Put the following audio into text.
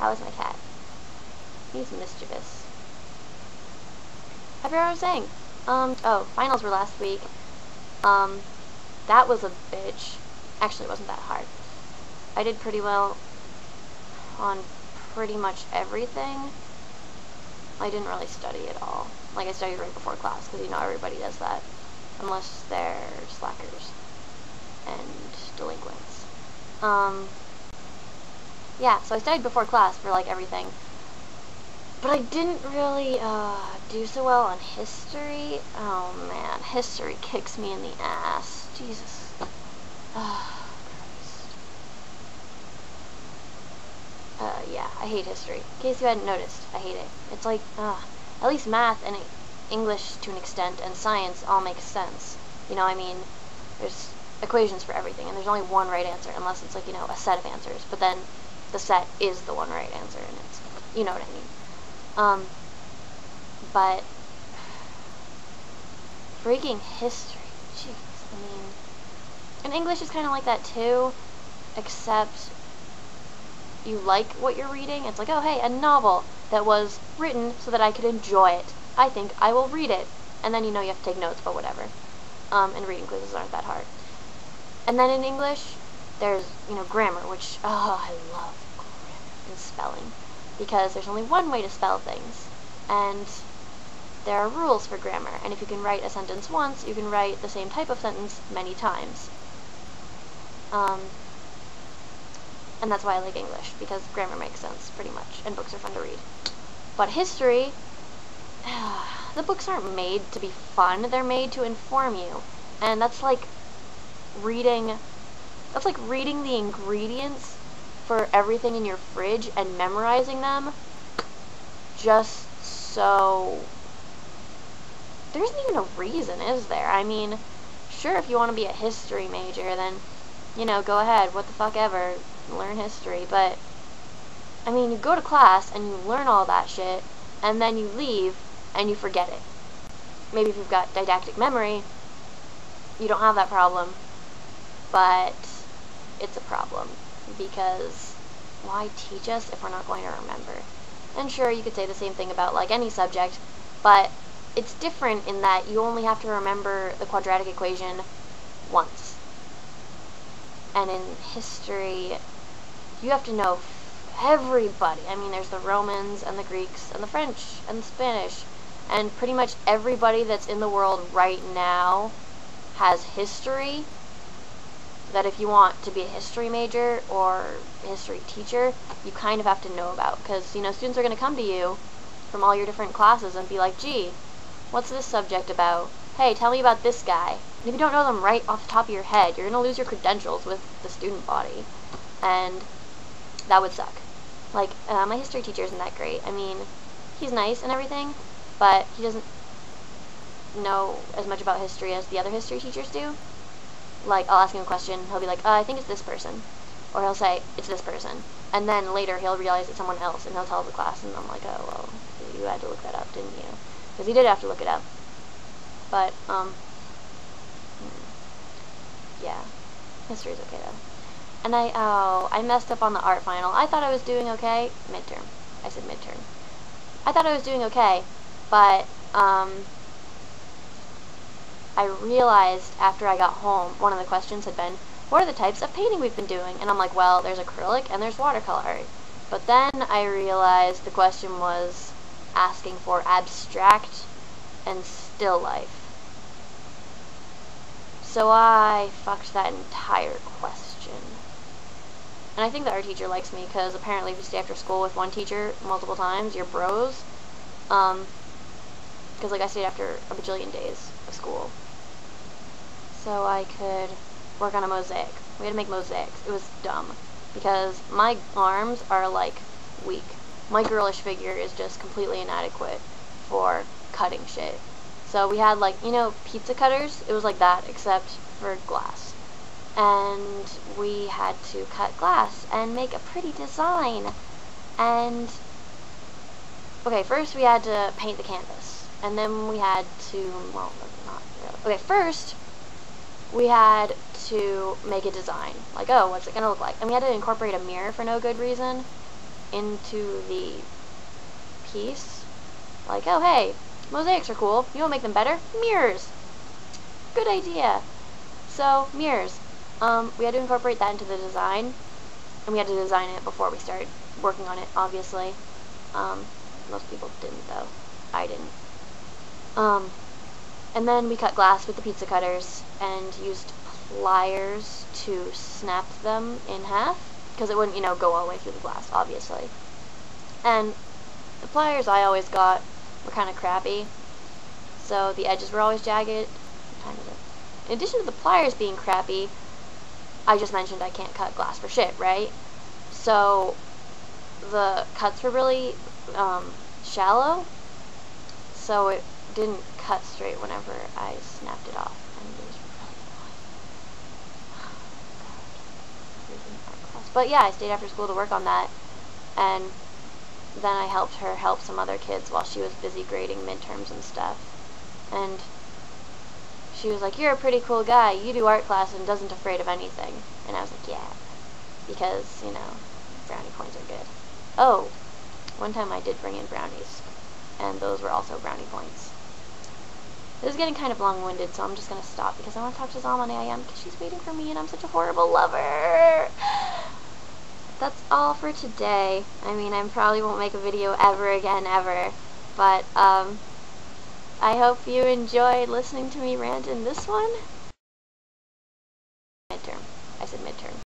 How is my cat? He's mischievous. I forgot what I was saying. Oh, finals were last week. That was a bitch. Actually, it wasn't that hard. I did pretty well on pretty much everything. I didn't really study at all. Like, I studied right before class, because you know everybody does that. Unless they're slackers and delinquents. Yeah, so I studied before class for, like, everything. But I didn't really, do so well on history. Oh, man. History kicks me in the ass. Jesus. Oh, Christ. Yeah, I hate history. In case you hadn't noticed, I hate it. It's like, at least math and English to an extent and science all make sense. You know, I mean, there's equations for everything, and there's only one right answer, unless it's like, you know, a set of answers. But then the set is the one right answer, and it's, you know what I mean. But freaking history, jeez, I mean, and English is kind of like that too, except you like what you're reading. It's like, oh hey, a novel that was written so that I could enjoy it. I think I will read it. And then, you know, you have to take notes, but whatever. And reading quizzes aren't that hard. And then in English, there's, you know, grammar, which, oh, I love grammar and spelling. Because there's only one way to spell things. And there are rules for grammar. And if you can write a sentence once, you can write the same type of sentence many times. And that's why I like English, because grammar makes sense, pretty much, and books are fun to read. But history, the books aren't made to be fun, they're made to inform you. And that's like reading the ingredients for everything in your fridge and memorizing them, just so... There isn't even a reason, is there? I mean, sure, if you want to be a history major, then, you know, go ahead, what the fuck ever, learn history, but, I mean, you go to class and you learn all that shit, and then you leave and you forget it. Maybe if you've got didactic memory, you don't have that problem, but it's a problem, because why teach us if we're not going to remember? And sure, you could say the same thing about, like, any subject, but it's different in that you only have to remember the quadratic equation once. And in history, you have to know everybody. I mean, there's the Romans, and the Greeks, and the French, and the Spanish, and pretty much everybody that's in the world right now has history, that if you want to be a history major or a history teacher, you kind of have to know about, because, you know, students are going to come to you from all your different classes and be like, gee, what's this subject about? Hey, tell me about this guy. And if you don't know them right off the top of your head, you're going to lose your credentials with the student body, and that would suck. Like, my history teacher isn't that great. I mean, he's nice and everything, but he doesn't know as much about history as the other history teachers do. Like, I'll ask him a question, he'll be like, I think it's this person. Or he'll say, it's this person. And then later he'll realize it's someone else, and he'll tell the class, and I'm like, oh, well, you had to look that up, didn't you? Because he did have to look it up. But, yeah. History's okay, though. And I messed up on the art final. I thought I was doing okay. Midterm. I said midterm. I thought I was doing okay, but, I realized after I got home, one of the questions had been, what are the types of painting we've been doing? And I'm like, well, there's acrylic and there's watercolor art. But then I realized the question was asking for abstract and still life. So I fucked that entire question. And I think that our teacher likes me, because apparently if you stay after school with one teacher multiple times, you're bros. Because, like, I stayed after a bajillion days of school. So I could work on a mosaic. We had to make mosaics. It was dumb, because my arms are, like, weak. My girlish figure is just completely inadequate for cutting shit. So we had, like, you know, pizza cutters? It was like that, except for glass. And we had to cut glass and make a pretty design. And, okay, first we had to paint the canvas. And then we had to, well, not really. Okay, first we had to make a design. Like, oh, what's it gonna look like? And we had to incorporate a mirror for no good reason. into the piece. Like, oh hey, mosaics are cool. You want to make them better? Mirrors. Good idea. So, mirrors. We had to incorporate that into the design, and we had to design it before we started working on it, obviously. Most people didn't, though. I didn't. And then we cut glass with the pizza cutters and used pliers to snap them in half, because it wouldn't, go all the way through the glass, obviously. And the pliers I always got were kind of crappy, so the edges were always jagged. In addition to the pliers being crappy, I just mentioned I can't cut glass for shit, right? So the cuts were really shallow, so it didn't cut straight whenever I snapped it off, and it was really annoying. But yeah, I stayed after school to work on that, and then I helped her help some other kids while she was busy grading midterms and stuff. And she was like, "You're a pretty cool guy. You do art class and doesn't afraid of anything." And I was like, "Yeah," because, brownie points are good. Oh, one time I did bring in brownies, and those were also brownie points. This is getting kind of long-winded, so I'm just going to stop because I want to talk to Zalman AM because she's waiting for me and I'm such a horrible lover. That's all for today. I mean, I probably won't make a video ever again, ever. But, I hope you enjoyed listening to me rant in this one.